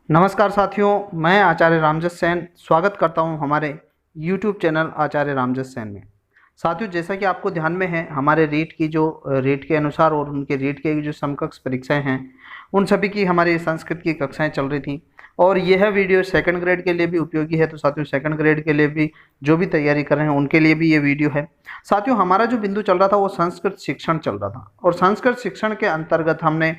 नमस्कार साथियों, मैं आचार्य रामजस सेन स्वागत करता हूं हमारे YouTube चैनल आचार्य रामजस सेन में। साथियों, जैसा कि आपको ध्यान में है, हमारे रीट की जो रीट के अनुसार और उनके रीट के जो समकक्ष परीक्षाएं हैं, उन सभी की हमारी संस्कृत की कक्षाएं चल रही थी और यह वीडियो सेकंड ग्रेड के लिए भी उपयोगी है। तो साथियों, सेकंड ग्रेड के लिए भी जो भी तैयारी कर रहे हैं उनके लिए भी ये वीडियो है। साथियों, हमारा जो बिंदु चल रहा था वो संस्कृत शिक्षण चल रहा था और संस्कृत शिक्षण के अंतर्गत हमने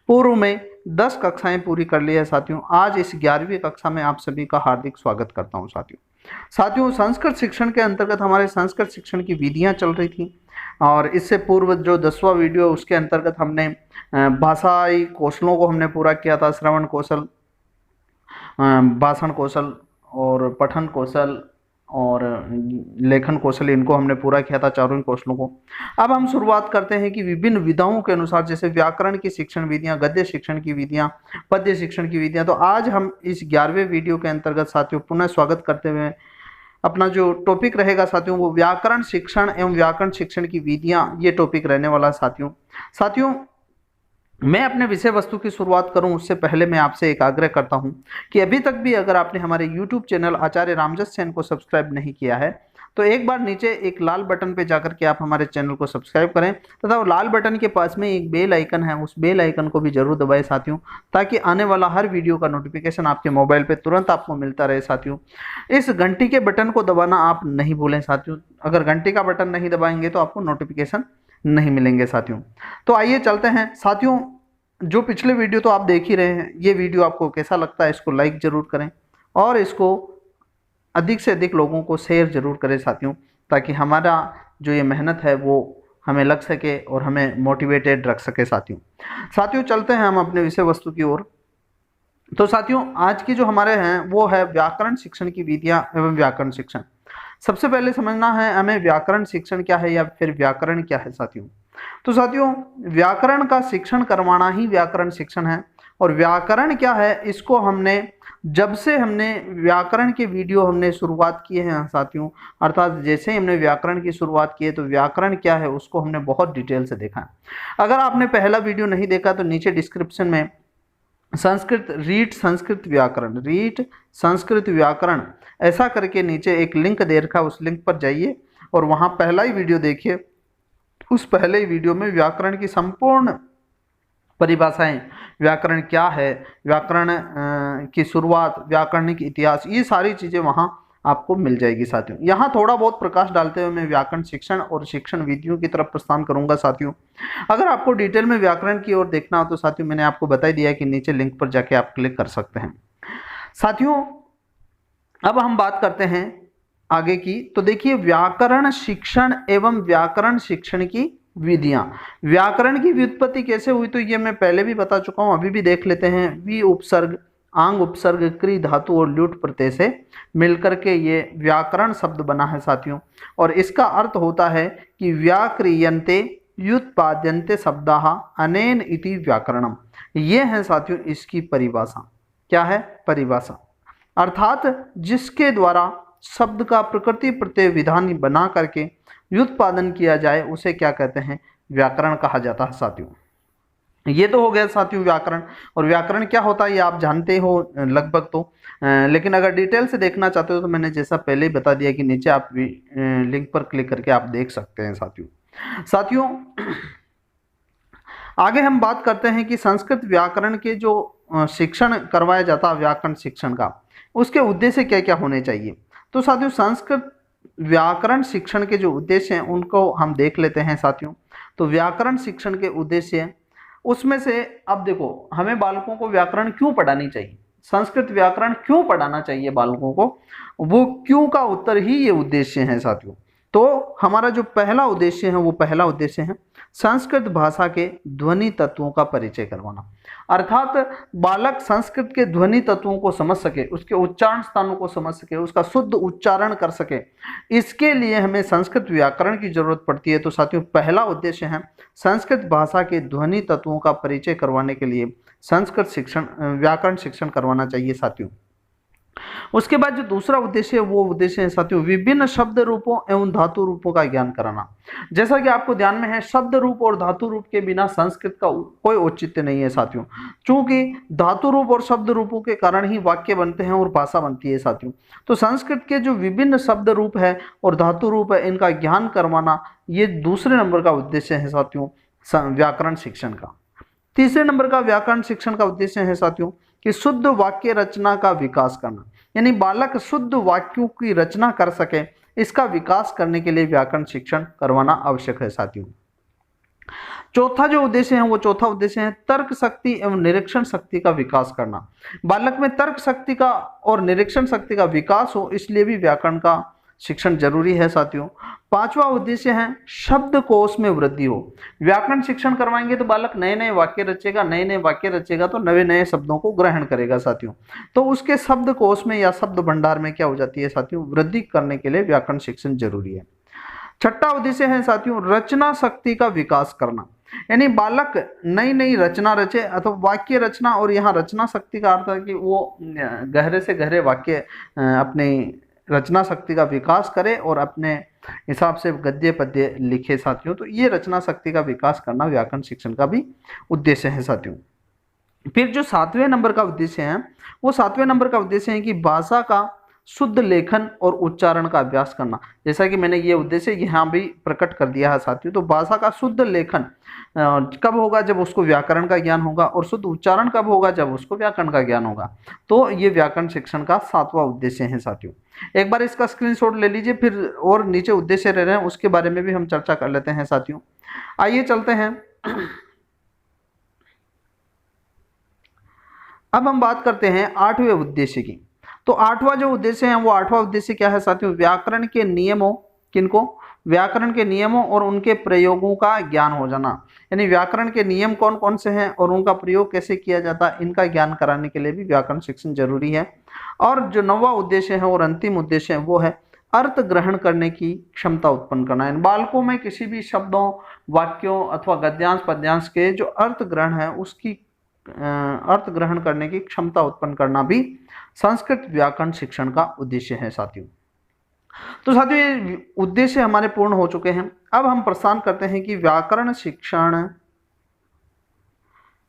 पूर्व में 10 कक्षाएं पूरी कर ली है। साथियों, आज इस 11वीं कक्षा में आप सभी का हार्दिक स्वागत करता हूं। साथियों, संस्कृत शिक्षण के अंतर्गत हमारे संस्कृत शिक्षण की विधियां चल रही थी और इससे पूर्व जो 10वां वीडियो उसके अंतर्गत हमने भाषाई कौशलों को हमने पूरा किया था। श्रवण कौशल, भाषण कौशल और पठन कौशल और लेखन कौशल, इनको हमने पूरा किया था, चारों ही कौशलों को। अब हम शुरुआत करते हैं कि विभिन्न विधाओं के अनुसार, जैसे व्याकरण की शिक्षण विधियां, गद्य शिक्षण की विधियां, पद्य शिक्षण की विधियां। तो आज हम इस 11वें वीडियो के अंतर्गत साथियों पुनः स्वागत करते हुए अपना जो टॉपिक रहेगा साथियों वो व्याकरण शिक्षण एवं व्याकरण शिक्षण की विधियां, ये टॉपिक रहने वाला साथियों। मैं अपने विषय वस्तु की शुरुआत करूं उससे पहले मैं आपसे एक आग्रह करता हूं कि अभी तक भी अगर आपने हमारे YouTube चैनल आचार्य रामजस सेन को सब्सक्राइब नहीं किया है तो एक बार नीचे एक लाल बटन पे जाकर के आप हमारे चैनल को सब्सक्राइब करें तथा वो लाल बटन के पास में एक बेल आइकन है, उस बेल आइकन को भी जरूर दबाएं साथियों, ताकि आने वाला हर वीडियो का नोटिफिकेशन आपके मोबाइल पे तुरंत आपको मिलता रहे। साथियों, इस घंटी के बटन को दबाना आप नहीं भूलें साथियों, अगर घंटी का बटन नहीं दबाएंगे तो आपको नोटिफिकेशन नहीं मिलेंगे साथियों। तो आइए चलते हैं साथियों। जो पिछले वीडियो तो आप देख ही रहे हैं, ये वीडियो आपको कैसा लगता है इसको लाइक जरूर करें और इसको अधिक से अधिक लोगों को शेयर जरूर करें साथियों, ताकि हमारा जो ये मेहनत है वो हमें लग सके और हमें मोटिवेटेड रख सके। साथियों चलते हैं हम अपने विषय वस्तु की ओर। तो साथियों, आज की जो हमारे हैं वो है व्याकरण शिक्षण की विधियां एवं व्याकरण शिक्षण। सबसे पहले समझना है हमें व्याकरण शिक्षण क्या है या फिर व्याकरण क्या है साथियों। तो साथियों, व्याकरण का शिक्षण करवाना ही व्याकरण शिक्षण है। और व्याकरण क्या है, इसको हमने जब से हमने व्याकरण के वीडियो हमने शुरुआत किए हैं साथियों, अर्थात जैसे ही हमने व्याकरण की शुरुआत की है तो व्याकरण क्या है उसको हमने बहुत डिटेल से देखा है। अगर आपने पहला वीडियो नहीं देखा तो नीचे डिस्क्रिप्शन में रीट संस्कृत व्याकरण ऐसा करके नीचे एक लिंक दे रखा है, उस लिंक पर जाइए और वहां पहला ही वीडियो देखिए। उस पहले ही वीडियो में व्याकरण की संपूर्ण परिभाषाएं, व्याकरण क्या है, व्याकरण की शुरुआत, व्याकरणिक इतिहास, ये सारी चीजें वहां आपको मिल जाएगी साथियों। यहाँ थोड़ा बहुत प्रकाश डालते हुए मैं व्याकरण शिक्षण और शिक्षण विधियों की तरफ प्रस्थान करूंगा साथियों। अगर आपको डिटेल में व्याकरण की ओर देखना हो तो साथियों मैंने आपको बता दिया है कि नीचे लिंक पर जाके आप क्लिक कर सकते हैं। साथियों, अब हम बात करते हैं आगे की। तो देखिए, व्याकरण शिक्षण एवं व्याकरण शिक्षण की विधियां। व्याकरण की व्युत्पत्ति कैसे हुई तो ये मैं पहले भी बता चुका हूं, अभी भी देख लेते हैं। वी उपसर्ग, आंग उपसर्ग, क्री धातु और ल्युट प्रत्यय से मिलकर के ये व्याकरण शब्द बना है साथियों। और इसका अर्थ होता है कि व्याक्रियन्ते व्युत्पाद्यन्ते शब्दाः अनेन इति व्याकरणम। ये है साथियों इसकी परिभाषा। क्या है परिभाषा? अर्थात जिसके द्वारा शब्द का प्रकृति प्रत्यय विधान बना करके व्युत्पादन किया जाए उसे क्या कहते हैं? व्याकरण कहा जाता है साथियों। ये तो हो गया साथियों व्याकरण। और व्याकरण क्या होता है ये आप जानते हो लगभग तो, लेकिन अगर डिटेल से देखना चाहते हो तो मैंने जैसा पहले ही बता दिया कि नीचे आप लिंक पर क्लिक करके आप देख सकते हैं साथियों। आगे हम बात करते हैं कि संस्कृत व्याकरण के जो शिक्षण करवाया जाता है व्याकरण शिक्षण का, उसके उद्देश्य क्या क्या होने चाहिए। तो साथियों, संस्कृत व्याकरण शिक्षण के जो उद्देश्य हैं उनको हम देख लेते हैं साथियों। तो व्याकरण शिक्षण के उद्देश्य, उसमें से अब देखो, हमें बालकों को व्याकरण क्यों पढ़ानी चाहिए, संस्कृत व्याकरण क्यों पढ़ाना चाहिए बालकों को, वो क्यों का उत्तर ही ये उद्देश्य है साथियों। तो हमारा जो पहला उद्देश्य है वो पहला उद्देश्य है संस्कृत भाषा के ध्वनि तत्वों का परिचय करवाना। अर्थात बालक संस्कृत के ध्वनि तत्वों को समझ सके, उसके उच्चारण स्थानों को समझ सके, उसका शुद्ध उच्चारण कर सके, इसके लिए हमें संस्कृत व्याकरण की जरूरत पड़ती है। तो साथियों, पहला उद्देश्य है संस्कृत भाषा के ध्वनि तत्वों का परिचय करवाने के लिए संस्कृत शिक्षण व्याकरण शिक्षण करवाना चाहिए साथियों। उसके बाद जो दूसरा उद्देश्य है वो उद्देश्य है साथियों विभिन्न शब्द रूपों एवं धातु रूपों का ज्ञान कराना। जैसा कि आपको ध्यान में है, शब्द रूप और धातु रूप के बिना संस्कृत का कोई औचित्य नहीं है साथियों, क्योंकि धातु रूप और शब्द रूपों के कारण ही वाक्य बनते हैं और भाषा बनती है साथियों। तो संस्कृत के जो विभिन्न शब्द रूप है और धातु रूप है, इनका ज्ञान करवाना, ये दूसरे नंबर का उद्देश्य है साथियों व्याकरण शिक्षण का। तीसरे नंबर का व्याकरण शिक्षण का उद्देश्य है साथियों कि शुद्ध वाक्य रचना का विकास करना, यानी बालक शुद्ध वाक्यों की रचना कर सके, इसका विकास करने के लिए व्याकरण शिक्षण करवाना आवश्यक है साथियों। चौथा जो उद्देश्य है वो चौथा उद्देश्य है तर्क शक्ति एवं निरीक्षण शक्ति का विकास करना। बालक में तर्क शक्ति का और निरीक्षण शक्ति का विकास हो, इसलिए भी व्याकरण का शिक्षण जरूरी है साथियों। पांचवा उद्देश्य है शब्दकोश में वृद्धि हो। व्याकरण शिक्षण करवाएंगे तो बालक नए नए वाक्य रचेगा, नए नए वाक्य रचेगा तो नए नए शब्दों को ग्रहण करेगा साथियों। तो उसके शब्दकोश में या शब्द भंडार में क्या हो जाती है साथियों, वृद्धि करने के लिए व्याकरण शिक्षण जरूरी है। छठा उद्देश्य है साथियों रचना शक्ति का विकास करना, यानी बालक नई नई रचना रचे अथवा वाक्य रचना, और यहाँ रचना शक्ति का अर्थ है कि वो गहरे से गहरे वाक्य अपने रचना शक्ति का विकास करे और अपने हिसाब से गद्य पद्य लिखे साथियों। तो ये रचना शक्ति का विकास करना व्याकरण शिक्षण का भी उद्देश्य है साथियों। फिर जो सातवें नंबर का उद्देश्य है वो सातवें नंबर का उद्देश्य है कि भाषा का शुद्ध लेखन और उच्चारण का अभ्यास करना। जैसा कि मैंने ये उद्देश्य यहाँ भी प्रकट कर दिया है साथियों। तो भाषा का शुद्ध लेखन कब होगा, जब उसको व्याकरण का ज्ञान होगा, और शुद्ध उच्चारण कब होगा, जब उसको व्याकरण का ज्ञान होगा। तो ये व्याकरण शिक्षण का सातवां उद्देश्य है साथियों। एक बार इसका स्क्रीनशॉट ले लीजिए, फिर और नीचे उद्देश्य रह रहे हैं उसके बारे में भी हम चर्चा कर लेते हैं साथियों। आइए चलते हैं। अब हम बात करते हैं आठवें उद्देश्य की। तो आठवां जो उद्देश्य है वो आठवां उद्देश्य क्या है साथियों, व्याकरण के नियमों, किनको, व्याकरण के नियमों और उनके प्रयोगों का ज्ञान हो जाना। यानी व्याकरण के नियम कौन कौन से हैं और उनका प्रयोग कैसे किया जाता है, इनका ज्ञान कराने के लिए भी व्याकरण शिक्षण जरूरी है। और जो नौवां उद्देश्य है और अंतिम उद्देश्य है वो है अर्थ ग्रहण करने की क्षमता उत्पन्न करना। इन बालकों में किसी भी शब्दों, वाक्यों अथवा गद्यांश पद्यांश के जो अर्थ ग्रहण है उसकी अर्थ ग्रहण करने की क्षमता उत्पन्न करना भी संस्कृत व्याकरण शिक्षण का उद्देश्य है साथियों। तो साथियों ये उद्देश्य हमारे पूर्ण हो चुके हैं। अब हम प्रस्थान करते हैं कि व्याकरण शिक्षण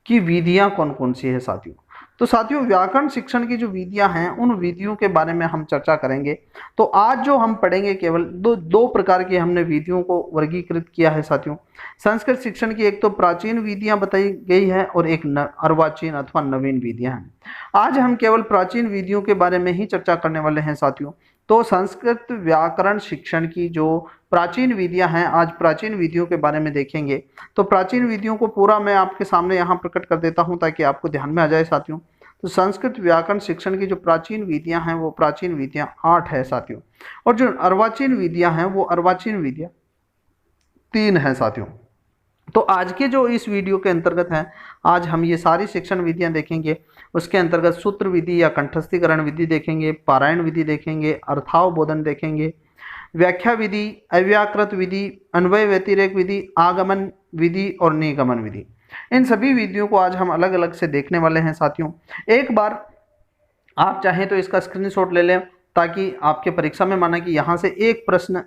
की विधियां कौन कौन सी है साथियों। तो साथियों व्याकरण शिक्षण की जो विधियां हैं उन विधियों के बारे में हम चर्चा करेंगे। तो आज जो हम पढ़ेंगे केवल दो प्रकार की हमने विधियों को वर्गीकृत किया है साथियों। संस्कृत शिक्षण की एक तो प्राचीन विधियां बताई गई है और एक अर्वाचीन अथवा नवीन विधियां हैं। आज हम केवल प्राचीन विधियों के बारे में ही चर्चा करने वाले हैं साथियों। तो संस्कृत व्याकरण शिक्षण की जो प्राचीन विधियां हैं, आज प्राचीन विधियों के बारे में देखेंगे। तो प्राचीन विधियों को पूरा मैं आपके सामने यहाँ प्रकट कर देता हूँ ताकि आपको ध्यान में आ जाए साथियों। तो संस्कृत व्याकरण शिक्षण की जो प्राचीन विधियां हैं वो प्राचीन विधियां 8 है साथियों, और जो अर्वाचीन विधियां हैं वो अर्वाचीन विधियां 3 है साथियों। तो आज के जो इस वीडियो के अंतर्गत है, आज हम ये सारी शिक्षण विधियां देखेंगे। उसके अंतर्गत सूत्र विधि या कंठस्थीकरण विधि देखेंगे, पारायण विधि देखेंगे, अर्थावबोधन देखेंगे, व्याख्या विधि, अव्याकृत विधि, अन्वय व्यतिरेक विधि, आगमन विधि और निगमन विधि। इन सभी विधियों को आज हम अलग अलग से देखने वाले हैं साथियों। एक बार आप चाहें तो इसका स्क्रीनशॉट ले लें ताकि आपके परीक्षा में माना कि यहाँ से एक प्रश्न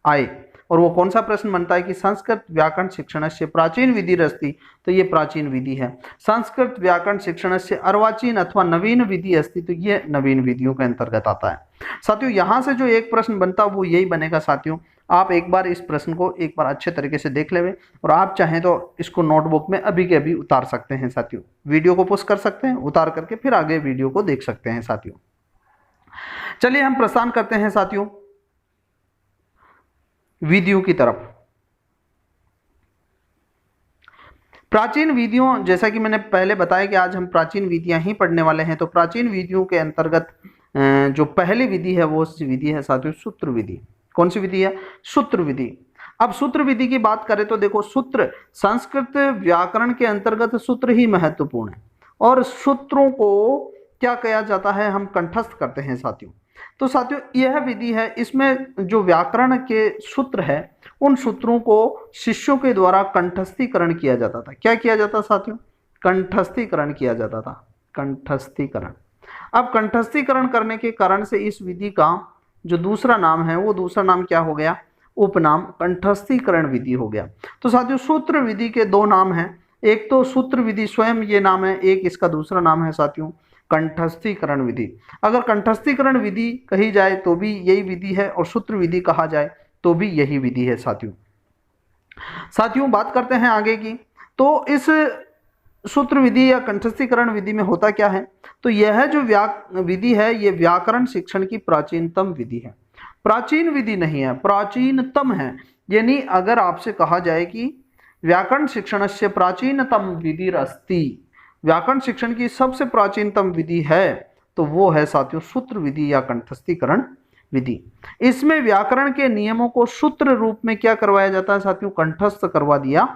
आए, और वो कौन सा प्रश्न बनता है कि संस्कृत व्याकरण शिक्षणस्य प्राचीन विधिरस्ति, तो ये प्राचीन विधि है। संस्कृत व्याकरण शिक्षणस्य अर्वाचीन अथवा नवीन विधि अस्ति, तो ये नवीन विधियों के अंतर्गत आता है साथियों। यहाँ से जो एक प्रश्न बनता है वो यही बनेगा साथियों। आप एक बार इस प्रश्न को एक बार अच्छे तरीके से देख लेंगे, और आप चाहें तो इसको नोटबुक में अभी के अभी उतार सकते हैं साथियों। वीडियो को पॉज कर सकते हैं, उतार करके फिर आगे वीडियो को देख सकते हैं साथियों। चलिए हम प्रस्थान करते हैं साथियों विधियों की तरफ। प्राचीन विधियों, जैसा कि मैंने पहले बताया कि आज हम प्राचीन विधियां ही पढ़ने वाले हैं। तो प्राचीन विधियों के अंतर्गत जो पहली विधि है वो विधि है साथियों सूत्र विधि। कौन सी विधि है? सूत्र विधि। अब सूत्र विधि की बात करें तो देखो, सूत्र संस्कृत व्याकरण के अंतर्गत सूत्र ही महत्वपूर्ण है, और सूत्रों को क्या किया जाता है, हम कंठस्थ करते हैं साथियों। तो साथियों यह विधि है, इसमें जो व्याकरण के सूत्र है उन सूत्रों को शिष्यों के द्वारा कंठस्थीकरण किया जाता था। क्या किया जाता साथियों? कंठस्थीकरण किया जाता था। कंठस्थीकरण। अब कंठस्थीकरण करने के कारण से इस विधि का जो दूसरा नाम है वो दूसरा नाम क्या हो गया, उपनाम कंठस्थीकरण विधि हो गया। तो साथियों सूत्र विधि के दो नाम हैं, एक तो सूत्र विधि स्वयं ये नाम है, एक इसका दूसरा नाम है साथियों कंठस्थीकरण विधि। अगर कंठस्थीकरण विधि कही जाए तो भी यही विधि है और सूत्र विधि कहा जाए तो भी यही विधि है साथियों। साथियों बात करते हैं आगे की, तो इस सूत्र विधि या कंठस्थीकरण विधि में होता क्या है, तो यह जो विधि है ये व्याकरण शिक्षण की प्राचीनतम विधि है। प्राचीन विधि नहीं है, प्राचीनतम है। यानी अगर आपसे कहा जाए कि व्याकरण शिक्षणस्य प्राचीनतम विधिरस्ति, व्याकरण शिक्षण की सबसे प्राचीनतम विधि है तो वो है साथियों सूत्र विधि या कंठस्थीकरण विधि। इसमें व्याकरण के नियमों को सूत्र रूप में क्या करवाया जाता है साथियों, कंठस्थ करवा दिया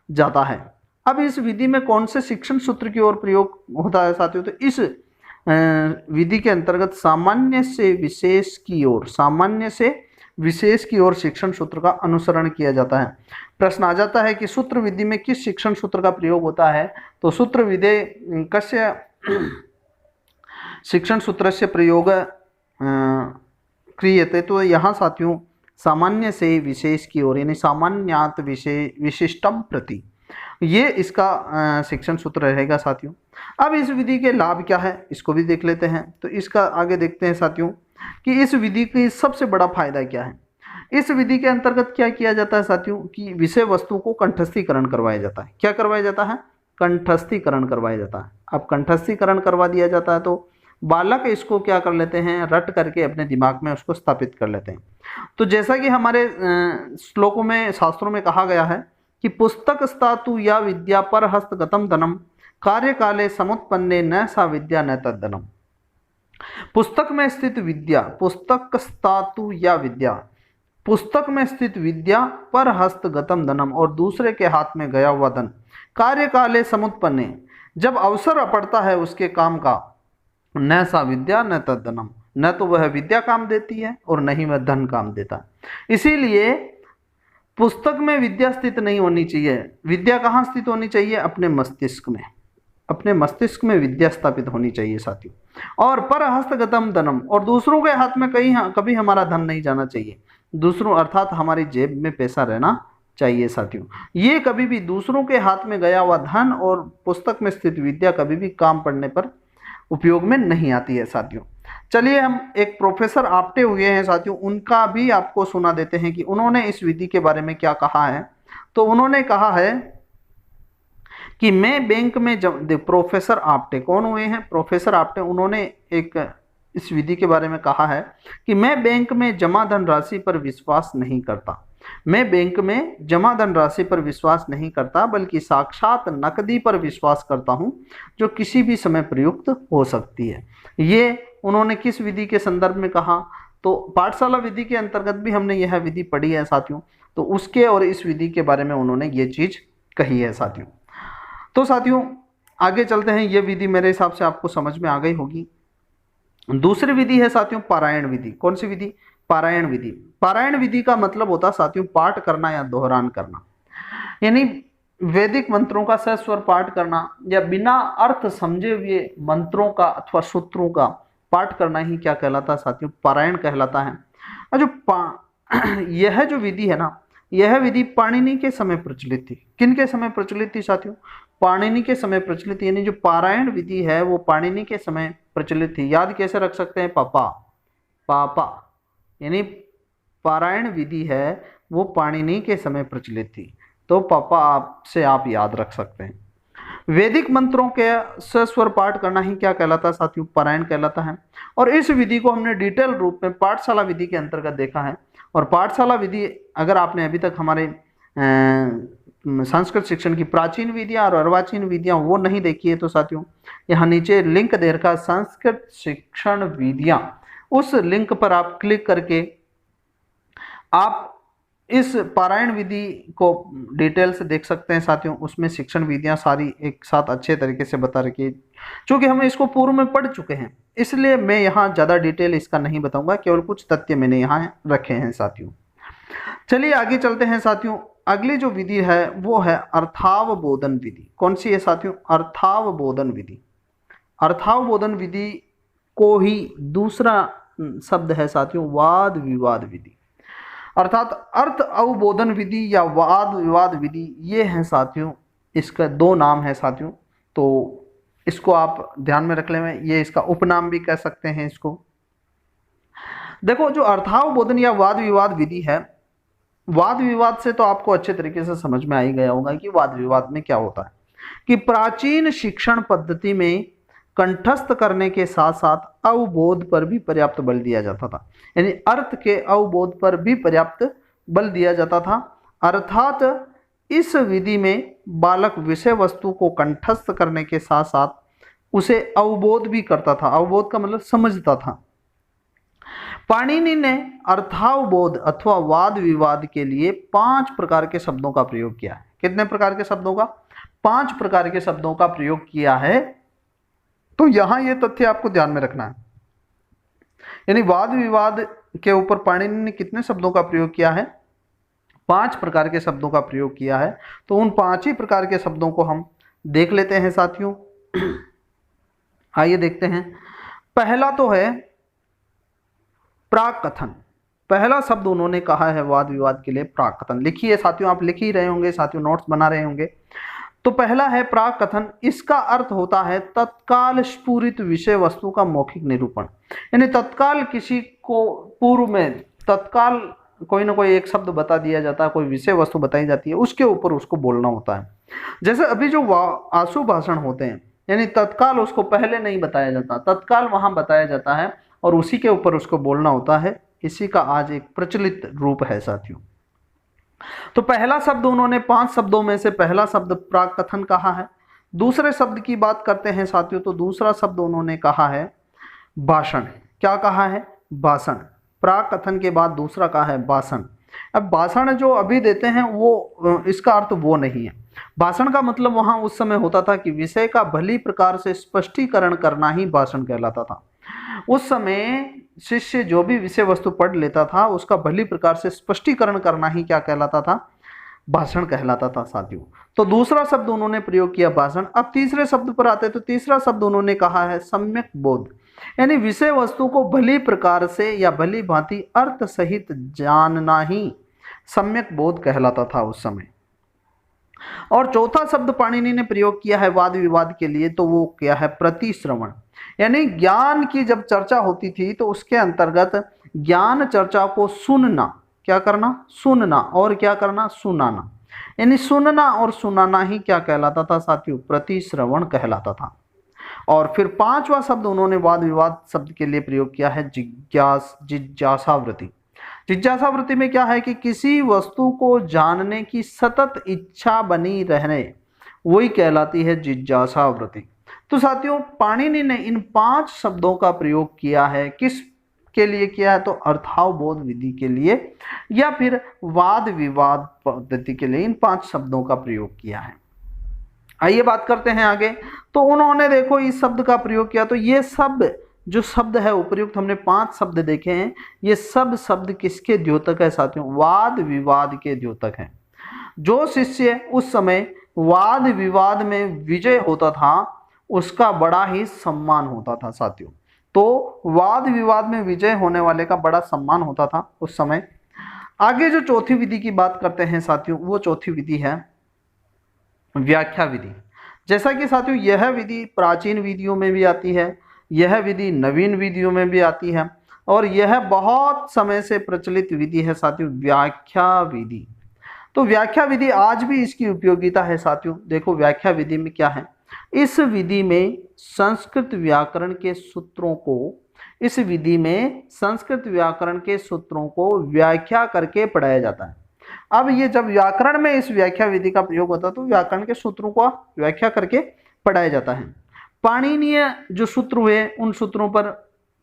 जाता है। अब इस विधि में कौन से शिक्षण सूत्र की ओर प्रयोग होता है साथियों, तो इस विधि के अंतर्गत सामान्य से विशेष की ओर, सामान्य से विशेष की ओर शिक्षण सूत्र का अनुसरण किया जाता है। प्रश्न आ जाता है कि सूत्र विधि में किस शिक्षण सूत्र का प्रयोग होता है, तो सूत्र विधि कस्य शिक्षण सूत्र से प्रयोग क्रियते, तो यहाँ साथियों सामान्य से विशेष की ओर यानी सामान्यात विशिष्टम प्रति, ये इसका शिक्षण सूत्र रहेगा साथियों। अब इस विधि के लाभ क्या है इसको भी देख लेते हैं। तो इसका आगे देखते हैं साथियों कि इस विधि की सबसे बड़ा फायदा क्या है। इस विधि के अंतर्गत क्या किया जाता है साथियों कि विषय वस्तु को कंठस्थीकरण करवाया जाता है। क्या करवाया जाता है, कंठस्थीकरण करवाया जाता है। अब कंठस्थीकरण करवा दिया जाता है तो बालक इसको क्या कर लेते हैं, रट करके अपने दिमाग में उसको स्थापित कर लेते हैं। तो जैसा कि हमारे श्लोकों में शास्त्रों में कहा गया है कि पुस्तक स्थातु या विद्या पर हस्तगतम धनम कार्य काले समुत्पन्ने न सा विद्या न तद्धनम। पुस्तक में स्थित विद्या, पुस्तक स्थातु या विद्या, पुस्तक में स्थित विद्या पर हस्तगतम धनम और दूसरे के हाथ में गया हुआ धन, कार्य काले समुत्पन्ने जब अवसर पड़ता है उसके काम का, न सा विद्या न तद्धनम, न तो वह विद्या काम देती है और न ही वह धन काम देता है। इसीलिए पुस्तक में विद्या स्थित नहीं होनी चाहिए। विद्या कहाँ स्थित होनी चाहिए, अपने मस्तिष्क में, अपने मस्तिष्क में विद्या स्थापित होनी चाहिए साथियों। और पर हस्तगतम धनम, और दूसरों के हाथ में कभी हमारा धन नहीं जाना चाहिए, दूसरों अर्थात हमारी जेब में पैसा रहना चाहिए साथियों। ये कभी भी दूसरों के हाथ में गया हुआ धन और पुस्तक में स्थित विद्या कभी भी काम पड़ने पर उपयोग में नहीं आती है साथियों। चलिए हम एक प्रोफेसर आपटे हुए हैं साथियों, उनका भी आपको सुना देते हैं कि उन्होंने इस विधि के बारे में क्या कहा है। तो उन्होंने कहा है कि मैं बैंक में प्रोफेसर आपटे कौन हुए हैं, प्रोफेसर आपटे, उन्होंने एक इस विधि के बारे में कहा है कि मैं बैंक में जमा धन राशि पर विश्वास नहीं करता, मैं बैंक में जमा धन राशि पर विश्वास नहीं करता बल्कि साक्षात नकदी पर विश्वास करता हूं जो किसी भी समय प्रयुक्त हो सकती है। ये उन्होंने किस विधि के संदर्भ में कहा, तो पाठशाला विधि के अंतर्गत भी हमने यह विधि पढ़ी है साथियों, तो उसके और इस विधि के बारे में उन्होंने ये चीज कही है साथियों। तो साथियों आगे चलते हैं, ये विधि मेरे हिसाब से आपको समझ में आ गई होगी। दूसरी विधि है साथियों पारायण विधि। कौन सी विधि, पारायण विधि। पारायण विधि का मतलब होता है साथियों पाठ करना या दोहरान करना, यानी वैदिक मंत्रों का सस्वर पाठ करना या बिना अर्थ समझे हुए मंत्रों का अथवा सूत्रों का पाठ करना ही क्या कहलाता है साथियों, पारायण कहलाता है। और जो यह जो विधि है ना, यह विधि पाणिनि के समय प्रचलित थी। किन के समय प्रचलित थी साथियों, पाणिनि के समय प्रचलित, यानी जो पारायण विधि है वो पाणिनि के समय प्रचलित थी। याद कैसे रख सकते हैं, पापा पापा, यानी पारायण विधि है वो पाणिनि के समय प्रचलित थी, तो पापा आपसे आप याद रख सकते हैं। वैदिक मंत्रों के सस्वर पाठ करना ही क्या कहलाता है साथियों, पारायण कहलाता है। और इस विधि को हमने डिटेल रूप में पाठशाला विधि के अंतर्गत देखा है। और पाठशाला विधि अगर आपने अभी तक हमारे संस्कृत शिक्षण की प्राचीन विधियां और अर्वाचीन विधियां वो नहीं देखी है तो साथियों यहाँ नीचे लिंक दे रखा है संस्कृत शिक्षण विधियां, उस लिंक पर आप क्लिक करके आप इस पारायण विधि को डिटेल से देख सकते हैं साथियों। उसमें शिक्षण विधियां सारी एक साथ अच्छे तरीके से बता रखी है। चूँकि हम इसको पूर्व में पढ़ चुके हैं इसलिए मैं यहाँ ज़्यादा डिटेल इसका नहीं बताऊंगा, केवल कुछ तथ्य मैंने यहाँ रखे हैं साथियों। चलिए आगे चलते हैं साथियों। अगली जो विधि है वो है अर्थावबोधन विधि। कौन सी है साथियों, अर्थावबोधन विधि। अर्थावबोधन विधि को ही दूसरा शब्द है साथियों वाद विवाद विधि। अर्थात अर्थ अवबोधन विधि या वाद विवाद विधि, ये हैं साथियों, इसका दो नाम है साथियों। तो इसको आप ध्यान में रख लें, ये इसका उपनाम भी कह सकते हैं इसको। देखो, जो अर्थावबोधन या वाद विवाद विधि है, वाद विवाद से तो आपको अच्छे तरीके से समझ में आ ही गया होगा कि वाद विवाद में क्या होता है कि प्राचीन शिक्षण पद्धति में कंठस्थ करने के साथ साथ अवबोध पर भी पर्याप्त बल दिया जाता था, यानी अर्थ के अवबोध पर भी पर्याप्त बल दिया जाता था। अर्थात इस विधि में बालक विषय वस्तु को कंठस्थ करने के साथ साथ उसे अवबोध भी करता था। अवबोध का मतलब समझता था। पाणिनि ने अर्थावबोध अथवा वाद विवाद के लिए 5 प्रकार के शब्दों का प्रयोग किया है। कितने प्रकार के शब्दों का? 5 प्रकार के शब्दों का प्रयोग किया है। तो यहां यह तथ्य आपको ध्यान में रखना है, यानी वाद विवाद के ऊपर पाणिनि ने कितने शब्दों का प्रयोग किया है? 5 प्रकार के शब्दों का प्रयोग किया है। तो उन 5 ही प्रकार के शब्दों को हम देख लेते हैं साथियों। आइए देखते हैं। पहला तो है प्राक कथन। पहला शब्द उन्होंने कहा है वाद विवाद के लिए प्राक कथन। लिखिए साथियों, आप लिख ही रहे होंगे साथियों, नोट्स बना रहे होंगे। तो पहला है प्राक कथन। इसका अर्थ होता है तत्काल स्फुरित विषय वस्तु का मौखिक निरूपण, यानी तत्काल किसी को पूर्व में तत्काल कोई ना कोई एक शब्द बता दिया जाता है, कोई विषय वस्तु बताई जाती है, उसके ऊपर उसको बोलना होता है। जैसे अभी जो आशु भाषण होते हैं, यानी तत्काल उसको पहले नहीं बताया जाता, तत्काल वहां बताया जाता है और उसी के ऊपर उसको बोलना होता है। इसी का आज एक प्रचलित रूप है साथियों। तो पहला शब्द उन्होंने 5 शब्दों में से पहला शब्द प्राक कथन कहा है। दूसरे शब्द की बात करते हैं साथियों, तो दूसरा शब्द उन्होंने कहा है भाषण। क्या कहा है? भाषण। प्राक कथन के बाद दूसरा कहा है भाषण। अब भाषण जो अभी देते हैं वो इसका अर्थ वो नहीं है। भाषण का मतलब वहां उस समय होता था कि विषय का भली प्रकार से स्पष्टीकरण करना ही भाषण कहलाता था। उस समय शिष्य जो भी विषय वस्तु पढ़ लेता था उसका भली प्रकार से स्पष्टीकरण करना ही क्या कहलाता था? भाषण कहलाता था साथियों। तो दूसरा शब्द उन्होंने प्रयोग किया भाषण। अब तीसरे शब्द पर आते तो तीसरा शब्द उन्होंने कहा है सम्यक बोध, यानी विषय वस्तु को भली प्रकार से या भली भांति अर्थ सहित जानना ही सम्यक बोध कहलाता था उस समय। और चौथा शब्द पाणिनि ने प्रयोग किया है वाद विवाद के लिए, तो वो क्या है? प्रतिश्रवण, यानी ज्ञान की जब चर्चा होती थी तो उसके अंतर्गत ज्ञान चर्चा को सुनना। क्या करना? सुनना। और क्या करना? सुनाना। यानी सुनना और सुनाना ही क्या कहलाता था साथियों? प्रतिश्रवण कहलाता था। और फिर 5वां शब्द उन्होंने वाद विवाद शब्द के लिए प्रयोग किया है जिज्ञासावृत्ति। जिज्ञासावृत्ति में क्या है कि किसी वस्तु को जानने की सतत इच्छा बनी रहने, वही कहलाती है जिज्ञासावृत्ति। तो साथियों, पाणिनि ने इन 5 शब्दों का प्रयोग किया है। किस के लिए किया है? तो अर्थावबोध विधि के लिए या फिर वाद विवाद पद्धति के लिए इन 5 शब्दों का प्रयोग किया है। आइए बात करते हैं आगे। तो उन्होंने देखो इस शब्द का प्रयोग किया, तो ये सब जो शब्द है उपयुक्त, हमने 5 शब्द देखे हैं, ये सब शब्द किसके द्योतक है साथियों? वाद विवाद के द्योतक हैं। जो शिष्य उस समय वाद विवाद में विजय होता था उसका बड़ा ही सम्मान होता था साथियों। तो वाद विवाद में विजय होने वाले का बड़ा सम्मान होता था उस समय। आगे जो चौथी विधि की बात करते हैं साथियों, वो चौथी विधि है व्याख्या विधि। जैसा कि साथियों यह विधि प्राचीन विधियों में भी आती है, यह विधि नवीन विधियों में भी आती है, और यह बहुत समय से प्रचलित विधि है साथियों, व्याख्या विधि। तो व्याख्या विधि आज भी इसकी उपयोगिता है साथियों। देखो व्याख्या विधि में क्या है, इस विधि में संस्कृत व्याकरण के सूत्रों को व्याख्या करके पढ़ाया जाता है। अब ये जब व्याकरण में इस व्याख्या विधि का प्रयोग होता है तो व्याकरण के सूत्रों को व्याख्या करके पढ़ाया जाता है। पाणिनीय जो सूत्र हुए उन सूत्रों पर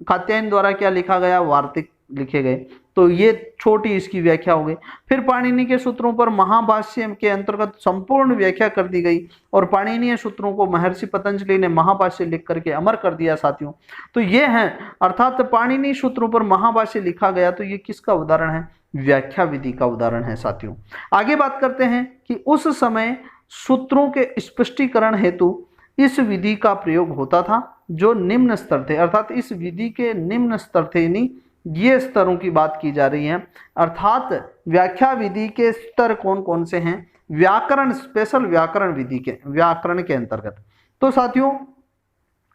कात्यायन द्वारा क्या लिखा गया? वार्तिक लिखे गए, तो ये छोटी इसकी व्याख्या हो गई। फिर पाणिनि के सूत्रों पर महाभाष्य के अंतर्गत संपूर्ण व्याख्या कर दी गई, और पाणिनीय सूत्रों को महर्षि पतंजलि ने महाभाष्य लिख करके अमर कर दिया साथियों। तो ये है, अर्थात पाणिनि सूत्रों पर महाभाष्य लिखा गया, तो ये किसका उदाहरण है? व्याख्या विधि का उदाहरण है साथियों। आगे बात करते हैं कि उस समय सूत्रों के स्पष्टीकरण हेतु इस विधि का प्रयोग होता था, जो निम्न स्तर थे, अर्थात इस विधि के निम्न स्तर थे, यानी ये स्तरों की बात की जा रही है। अर्थात व्याख्या विधि के स्तर कौन कौन से हैं? व्याकरण, स्पेशल व्याकरण विधि के, व्याकरण के अंतर्गत। तो साथियों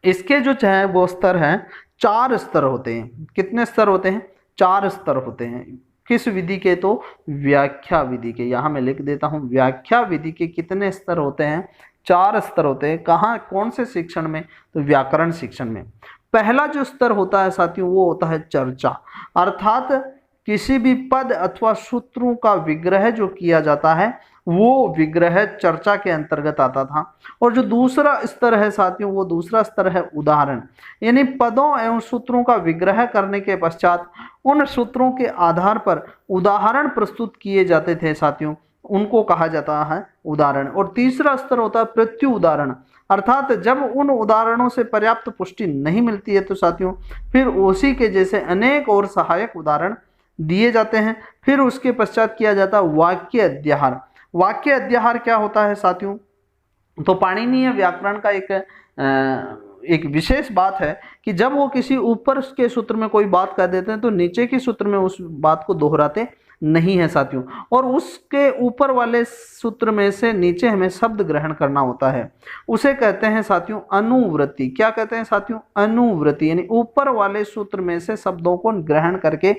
इसके जो चाहे वो स्तर हैं, 4 स्तर होते हैं। कितने स्तर होते हैं? 4 स्तर होते हैं। किस विधि के? तो व्याख्या विधि के। यहां मैं लिख देता हूं, व्याख्या विधि के कितने स्तर होते हैं? 4 स्तर होते हैं। कहाँ, कौन से शिक्षण में? तो व्याकरण शिक्षण में। पहला जो स्तर होता है साथियों वो होता है चर्चा, अर्थात किसी भी पद अथवा सूत्रों का विग्रह जो किया जाता है वो विग्रह चर्चा के अंतर्गत आता था। और जो दूसरा स्तर है साथियों, वो दूसरा स्तर है उदाहरण, यानी पदों एवं सूत्रों का विग्रह करने के पश्चात उन सूत्रों के आधार पर उदाहरण प्रस्तुत किए जाते थे साथियों, उनको कहा जाता है उदाहरण। और तीसरा स्तर होता है प्रत्यु उदाहरण, अर्थात जब उन उदाहरणों से पर्याप्त पुष्टि नहीं मिलती है तो साथियों फिर उसी के जैसे अनेक और सहायक उदाहरण दिए जाते हैं। फिर उसके पश्चात किया जाता है वाक्य अध्याहार। वाक्य अध्याहार क्या होता है साथियों? तो पाणिनीय व्याकरण का एक विशेष बात है कि जब वो किसी ऊपर के सूत्र में कोई बात कह देते हैं तो नीचे के सूत्र में उस बात को दोहराते नहीं है साथियों, और उसके ऊपर वाले सूत्र में से नीचे हमें शब्द ग्रहण करना होता है। उसे कहते हैं साथियों अनुवृत्ति। क्या कहते हैं साथियों? अनुवृत्ति, यानी ऊपर वाले सूत्र में से शब्दों को ग्रहण करके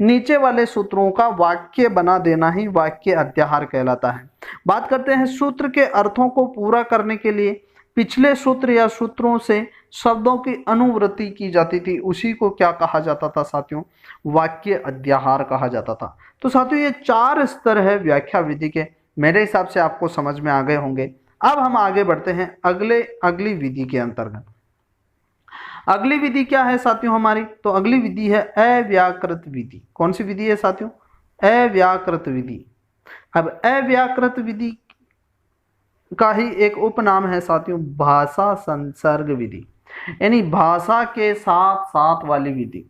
नीचे वाले सूत्रों का वाक्य बना देना ही वाक्य अध्याहार कहलाता है। बात करते हैं सूत्र के अर्थों को पूरा करने के लिए पिछले सूत्र या सूत्रों से शब्दों की अनुवृत्ति की जाती थी, उसी को क्या कहा जाता था साथियों? वाक्य अध्याहार कहा जाता था। तो साथियों ये 4 स्तर है व्याख्या विधि के, मेरे हिसाब से आपको समझ में आ गए होंगे। अब हम आगे बढ़ते हैं अगली विधि के अंतर्गत। अगली विधि क्या है साथियों हमारी? तो अगली विधि है अव्याकृत विधि। कौन सी विधि है साथियों? अव्याकृत विधि। अब अव्याकृत विधि का ही एक उपनाम है साथियों भाषा संसर्ग विधि, यानी भाषा के साथ साथ वाली विधि।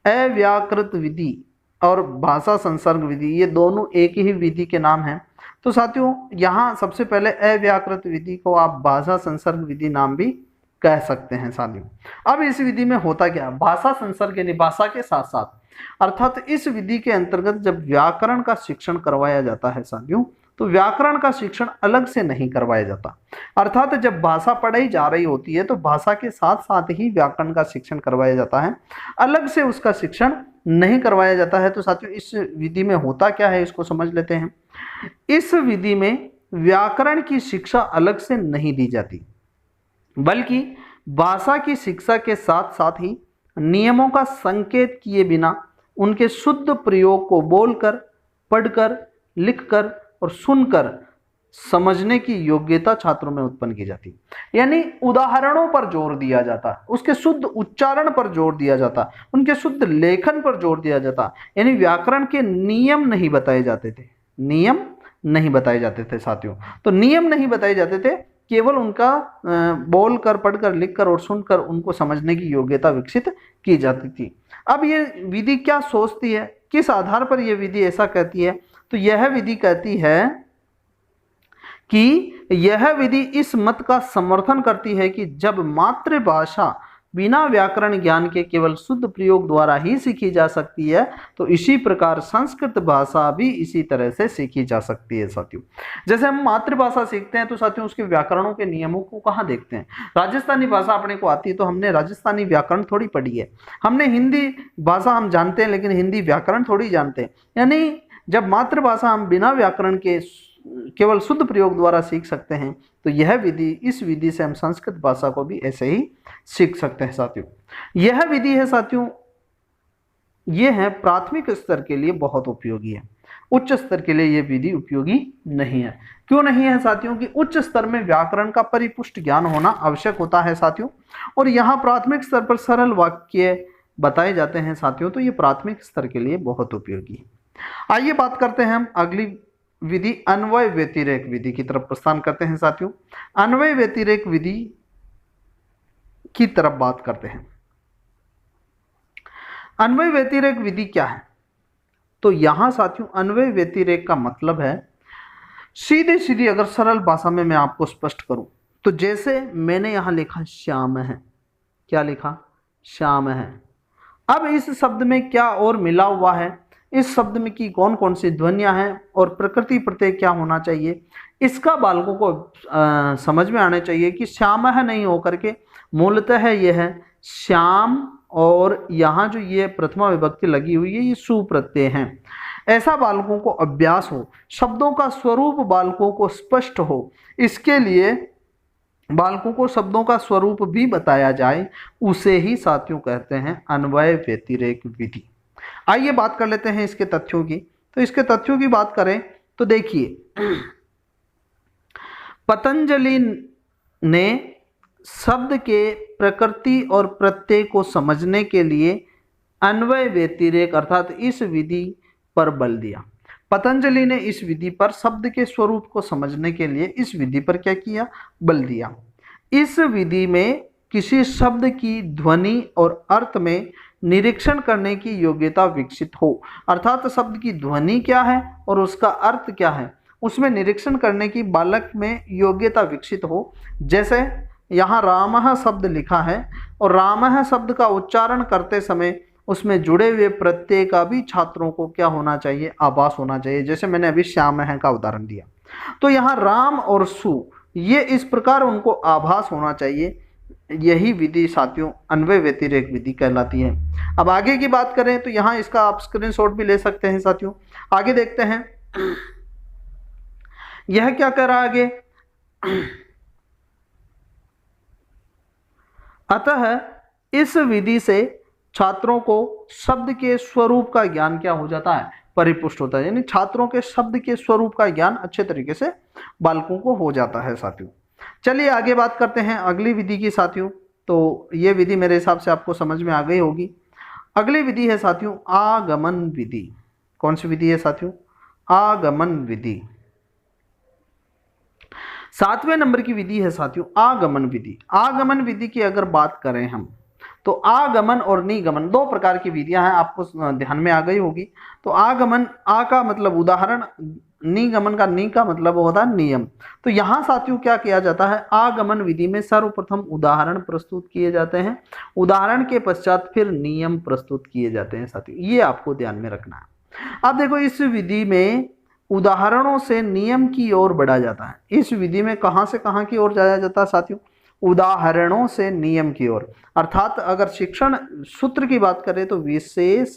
अव्याकृत विधि और भाषा संसर्ग विधि ये दोनों एक ही विधि के नाम हैं। तो साथियों यहाँ सबसे पहले अव्याकृत विधि को आप भाषा संसर्ग विधि नाम भी कह सकते हैं साथियों। अब इस विधि में होता क्या? भाषा संसर्ग यानी भाषा के साथ साथ, अर्थात इस विधि के अंतर्गत जब व्याकरण का शिक्षण करवाया जाता है साथियों तो व्याकरण का शिक्षण अलग से नहीं करवाया जाता। अर्थात जब भाषा पढ़ाई जा रही होती है तो भाषा के साथ साथ ही व्याकरण का शिक्षण करवाया जाता है, अलग से उसका शिक्षण नहीं करवाया जाता है। तो साथियों इस विधि में होता क्या है इसको समझ लेते हैं। इस विधि में व्याकरण की शिक्षा अलग से नहीं दी जाती, बल्कि भाषा की शिक्षा के साथ साथ ही नियमों का संकेत किए बिना उनके शुद्ध प्रयोग को बोलकर, पढ़कर, लिखकर और सुनकर समझने की योग्यता छात्रों में उत्पन्न की जाती, यानी उदाहरणों पर जोर दिया जाता, उसके शुद्ध उच्चारण पर जोर दिया जाता, उनके शुद्ध लेखन पर जोर दिया जाता। यानी व्याकरण के नियम नहीं बताए जाते थे, नियम नहीं बताए जाते थे साथियों। तो नियम नहीं बताए जाते थे, केवल उनका बोलकर, पढ़कर, लिखकर और सुनकर उनको समझने की योग्यता विकसित की जाती थी। अब ये विधि क्या सोचती है, किस आधार पर यह विधि ऐसा कहती है? तो यह विधि कहती है कि यह विधि इस मत का समर्थन करती है कि जब मातृभाषा बिना व्याकरण ज्ञान के केवल शुद्ध प्रयोग द्वारा ही सीखी जा सकती है तो इसी प्रकार संस्कृत भाषा भी इसी तरह से सीखी जा सकती है साथियों। जैसे हम मातृभाषा सीखते हैं तो साथियों उसके व्याकरणों के नियमों को कहाँ देखते हैं? राजस्थानी भाषा अपने को आती है तो हमने राजस्थानी व्याकरण थोड़ी पढ़ी है। हमने हिंदी भाषा हम जानते हैं लेकिन हिंदी व्याकरण थोड़ी जानते हैं। यानी जब मातृभाषा हम बिना व्याकरण के केवल शुद्ध प्रयोग द्वारा सीख सकते हैं तो यह विधि, इस विधि से हम संस्कृत भाषा को भी ऐसे ही सीख सकते हैं साथियों। यह विधि है साथियों, यह है प्राथमिक स्तर के लिए बहुत उपयोगी है, उच्च स्तर के लिए यह विधि उपयोगी नहीं है। क्यों नहीं है साथियों? कि उच्च स्तर में व्याकरण का परिपुष्ट ज्ञान होना आवश्यक होता है साथियों, और यहाँ प्राथमिक स्तर पर सरल वाक्य बताए जाते हैं साथियों, तो ये प्राथमिक स्तर के लिए बहुत उपयोगी है। आइए बात करते हैं हम अगली विधि अन्वय व्यतिरेक विधि की तरफ प्रस्थान करते हैं साथियों। अन्वय व्यतिरेक विधि की तरफ बात करते हैं। अन्वय व्यतिरेक विधि क्या है? तो यहां साथियों अन्वय व्यतिरेक का मतलब है, सीधे सीधी अगर सरल भाषा में मैं आपको स्पष्ट करूं तो जैसे मैंने यहां लिखा श्याम है, क्या लिखा, श्याम है। अब इस शब्द में क्या और मिला हुआ है, इस शब्द में की कौन कौन सी ध्वनियां हैं और प्रकृति प्रत्यय क्या होना चाहिए, इसका बालकों को समझ में आना चाहिए कि श्याम है नहीं होकर के मूलतः यह है श्याम, और यहाँ जो ये प्रथमा विभक्ति लगी हुई है ये सुप्रत्यय हैं। ऐसा बालकों को अभ्यास हो, शब्दों का स्वरूप बालकों को स्पष्ट हो, इसके लिए बालकों को शब्दों का स्वरूप भी बताया जाए, उसे ही साथियों कहते हैं अन्वय व्यतिरेक विधि। आइए बात कर लेते हैं इसके तथ्यों की। तो इसके तथ्यों की बात करें तो देखिए, पतंजलि ने शब्द के प्रकृति और प्रत्यय को समझने के लिए अन्वय व्यतिरेक अर्थात इस विधि पर बल दिया। पतंजलि ने इस विधि पर, शब्द के स्वरूप को समझने के लिए इस विधि पर क्या किया, बल दिया। इस विधि में किसी शब्द की ध्वनि और अर्थ में निरीक्षण करने की योग्यता विकसित हो, अर्थात शब्द की ध्वनि क्या है और उसका अर्थ क्या है, उसमें निरीक्षण करने की बालक में योग्यता विकसित हो। जैसे यहाँ रामः शब्द लिखा है और रामः शब्द का उच्चारण करते समय उसमें जुड़े हुए प्रत्यय का भी छात्रों को क्या होना चाहिए, आभास होना चाहिए। जैसे मैंने अभी श्याम है का उदाहरण दिया, तो यहाँ राम और सु ये इस प्रकार उनको आभास होना चाहिए। यही विधि साथियों अन्वय व्यतिरेक विधि कहलाती है। अब आगे की बात करें तो यहाँ इसका आप स्क्रीनशॉट भी ले सकते हैं साथियों। आगे देखते हैं यह क्या कह रहा है आगे, अतः इस विधि से छात्रों को शब्द के स्वरूप का ज्ञान क्या हो जाता है, परिपुष्ट होता है, यानी छात्रों के शब्द के स्वरूप का ज्ञान अच्छे तरीके से बालकों को हो जाता है साथियों। चलिए आगे बात करते हैं अगली विधि की साथियों। तो ये विधि मेरे हिसाब से आपको समझ में आ गई होगी। अगली विधि है साथियों आगमन विधि। कौन सी विधि है साथियों, आगमन विधि। 7वें नंबर की विधि है साथियों आगमन विधि। आगमन विधि की अगर बात करें हम तो आगमन और निगमन दो प्रकार की विधियां हैं, आपको ध्यान में आ गई होगी। तो आगमन, आ का मतलब उदाहरण, निगमन का नी का मतलब होता है नियम। तो यहाँ साथियों क्या किया जाता है, आगमन विधि में सर्वप्रथम उदाहरण प्रस्तुत किए जाते हैं, उदाहरण के पश्चात फिर नियम प्रस्तुत किए जाते हैं साथियों, ये आपको ध्यान में रखना है। अब देखो इस विधि में उदाहरणों से नियम की ओर बढ़ा जाता है। इस विधि में कहाँ से कहाँ की ओर जाया जाता है साथियों, उदाहरणों से नियम की ओर। अर्थात अगर शिक्षण सूत्र की बात करें तो विशेष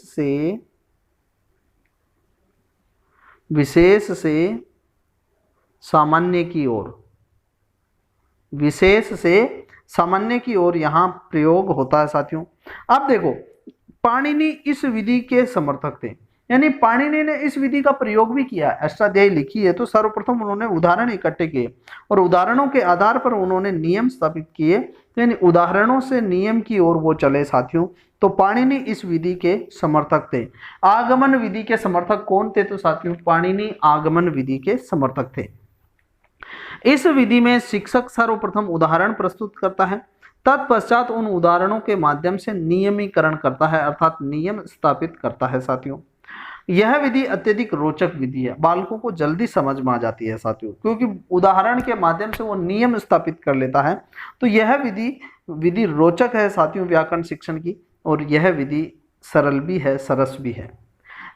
से सामान्य की ओर, विशेष से सामान्य की ओर यहाँ प्रयोग होता है साथियों। अब देखो पाणिनि इस विधि के समर्थक थे, यानी पाणिनि ने इस विधि का प्रयोग भी किया। अष्टाध्यायी लिखी है तो सर्वप्रथम उन्होंने उदाहरण इकट्ठे किए और उदाहरणों के आधार पर उन्होंने नियम स्थापित किए, यानी उदाहरणों से नियम की ओर वो चले साथियों। तो पाणिनि इस विधि के समर्थक थे। आगमन विधि के समर्थक कौन थे, तो साथियों पाणिनि आगमन विधि के समर्थक थे। इस विधि में शिक्षक सर्वप्रथम उदाहरण प्रस्तुत करता है, तत्पश्चात उन उदाहरणों के माध्यम से नियमीकरण करता है, अर्थात नियम स्थापित करता है साथियों। यह विधि अत्यधिक रोचक विधि है, बालकों को जल्दी समझ में आ जाती है साथियों, क्योंकि उदाहरण के माध्यम से वो नियम स्थापित कर लेता है। तो यह विधि रोचक है साथियों व्याकरण शिक्षण की, और यह विधि सरल भी है, सरस भी है।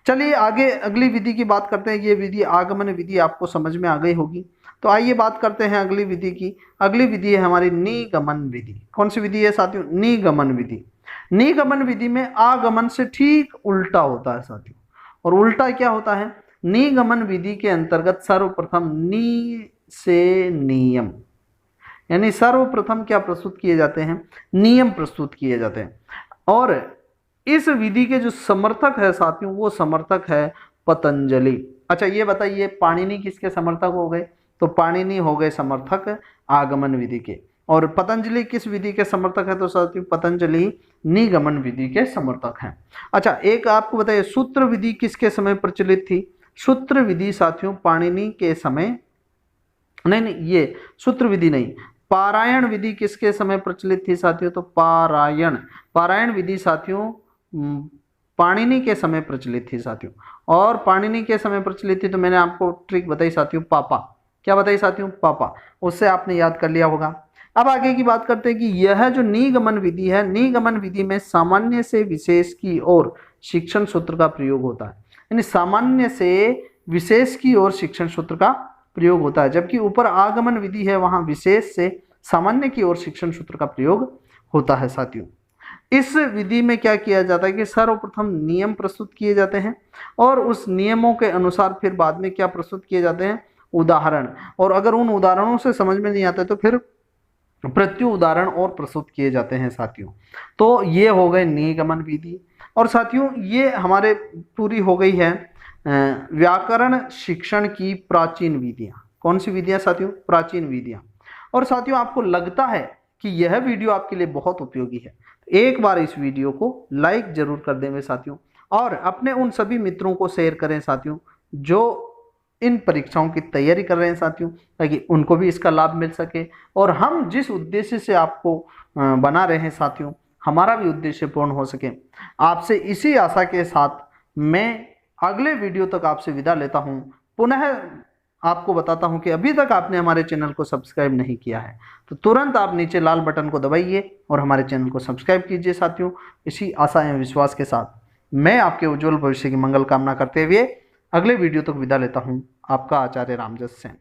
चलिए आगे अगली विधि की बात करते हैं। ये विधि आगमन विधि आपको समझ में आ गई होगी। तो आइए बात करते हैं अगली विधि की। अगली विधि है हमारी निगमन विधि। कौन सी विधि है साथियों, निगमन विधि। निगमन विधि में आगमन से ठीक उल्टा होता है साथियों, और उल्टा क्या होता है, निगमन विधि के अंतर्गत सर्वप्रथम नी से नियम, यानी सर्वप्रथम क्या प्रस्तुत किए जाते हैं, नियम प्रस्तुत किए जाते हैं। और इस विधि के जो समर्थक है साथियों वो समर्थक है पतंजलि। अच्छा ये बताइए पाणिनि किसके समर्थक हो गए, तो पाणिनि हो गए समर्थक आगमन विधि के, और पतंजलि किस विधि के समर्थक है, तो साथियों पतंजलि निगमन विधि के समर्थक हैं। अच्छा एक आपको बताइए सूत्र विधि किसके समय प्रचलित थी, सूत्र विधि साथियों पाणिनि के समय, नहीं ये सूत्र विधि नहीं, पारायण विधि किसके समय प्रचलित थी साथियों, तो पारायण विधि साथियों पाणिनि के समय प्रचलित थी साथियों। और पाणिनि के समय प्रचलित थी तो मैंने आपको ट्रिक बताई साथियों, पापा, क्या बताई साथियों, पापा, उससे आपने याद कर लिया होगा। अब आगे की बात करते हैं कि यह जो निगमन विधि है, निगमन विधि में सामान्य से विशेष की ओर शिक्षण सूत्र का प्रयोग होता है, यानी सामान्य से विशेष की ओर शिक्षण सूत्र का प्रयोग होता है, जबकि ऊपर आगमन विधि है वहां विशेष से सामान्य की ओर शिक्षण सूत्र का प्रयोग होता है। साथियों, इस विधि में क्या किया जाता है कि सर्वप्रथम नियम प्रस्तुत किए जाते हैं और उस नियमों के अनुसार फिर बाद में क्या प्रस्तुत किए जाते हैं, उदाहरण, और अगर उन उदाहरणों से समझ में नहीं आता तो फिर प्रत्यु उदाहरण और प्रस्तुत किए जाते हैं। साथियों, तो ये हो गए निगमन विधि। और साथियों, ये हमारे पूरी हो गई है व्याकरण शिक्षण की प्राचीन विधियां। कौन सी विधियां साथियों? प्राचीन विधियां। और साथियों, आपको लगता है कि यह वीडियो आपके लिए बहुत उपयोगी है, एक बार इस वीडियो को लाइक जरूर कर देंगे साथियों, और अपने उन सभी मित्रों को शेयर करें साथियों जो इन परीक्षाओं की तैयारी कर रहे हैं साथियों, ताकि उनको भी इसका लाभ मिल सके। और हम जिस उद्देश्य से आपको बना रहे हैं साथियों, हमारा भी उद्देश्य पूर्ण हो सके। आपसे इसी आशा के साथ मैं अगले वीडियो तक आपसे विदा लेता हूं। पुनः आपको बताता हूं कि अभी तक आपने हमारे चैनल को सब्सक्राइब नहीं किया है तो तुरंत आप नीचे लाल बटन को दबाइए और हमारे चैनल को सब्सक्राइब कीजिए। साथियों, इसी आशा एवं विश्वास के साथ मैं आपके उज्जवल भविष्य की मंगल कामना करते हुए अगले वीडियो तक विदा लेता हूं। आपका आचार्य रामजस सेन।